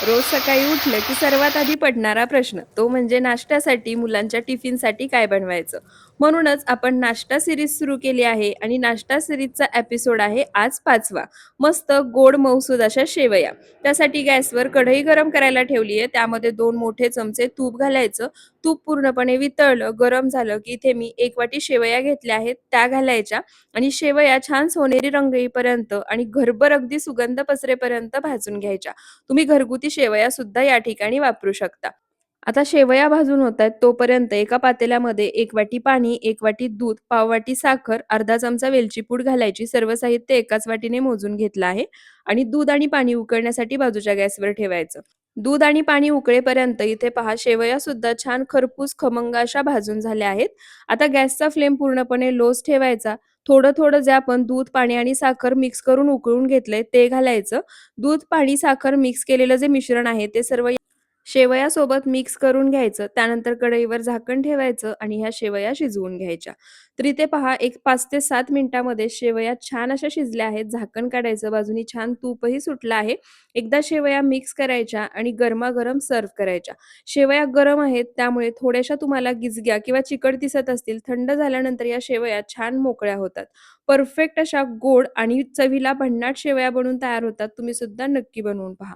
रोज सकाळी उठलं की सर्वात आधी पडणारा प्रश्न तो म्हणजे नाश्त्यासाठी मुलांच्या टिफिनसाठी काय बनवायचं. म्हणूनच आपण नाश्ता सिरीज सुरू केली आहे आणि नाश्ता सिरीजचा एपिसोड आहे आज 5वा. मस्त गोड मऊसूद अशा शेवया. त्यासाठी गॅसवर कढई गरम करायला ठेवली आहे. त्यामध्ये 2 मोठे चमचे तूप घालायचं. तूप पूर्णपणे वितळलं गरम झालं की इथे मी 1 वाटी शेवया घेतल्या आहेत त्या घालायच्या आणि शेवया छान सोनेरी रंग येईपर्यंत आणि घरभर अगदी सुगंध पसरेपर्यंत भाजून घ्यायच्या. तुम्ही घरगुती शेवया सुद्धा या ठिकाणी वापरू शकता. आता शेवया भाजून होतायत तोपर्यंत एका पातेल्यामध्ये 1 वाटी पाणी, 1 वाटी दूध, पाव वाटी साखर, अर्धा चमचा वेलची पूड घालायची. सर्व साहित्य एकाच वाटीने मोजून घेतलं आहे आणि दूध आणि पाणी उकळण्यासाठी बाजूच्या गॅसवर ठेवायचं. दूध आणि पाणी उकळेपर्यंत इथे पहा शेवया सुद्धा छान खरपूस खमंग अशा भाजून झाल्या आहेत. आता गॅसचा फ्लेम पूर्णपणे लोच ठेवायचा. थोडं-थोडं जे आपण दूध, पाणी आणि साखर मिक्स करून उकळून घेतलंय ते घालायचं. दूध, पाणी, साखर मिक्स केलेलं जे मिश्रण आहे ते सर्व शेवयासोबत मिक्स करून घ्यायचं. त्यानंतर कढईवर झाकण ठेवायचं आणि ह्या शेवया शिजवून घ्यायच्या. तर इथे पहा एक 5 ते 7 मिनिटामध्ये शेवया छान अशा शिजल्या आहेत. झाकण काढायचं. बाजूनी छान तूपही सुटलं आहे. एकदा शेवया मिक्स करायच्या आणि गरमागरम सर्व्ह करायच्या. शेवया गरम आहेत त्यामुळे थोड्याशा तुम्हाला गिजग्या किंवा चिकट दिसत असतील. थंड झाल्यानंतर या शेवया छान मोकळ्या होतात. परफेक्ट अशा गोड आणि चवीला भन्नाट शेवया बनून तयार होतात. तुम्ही सुद्धा नक्की बनवून पहा.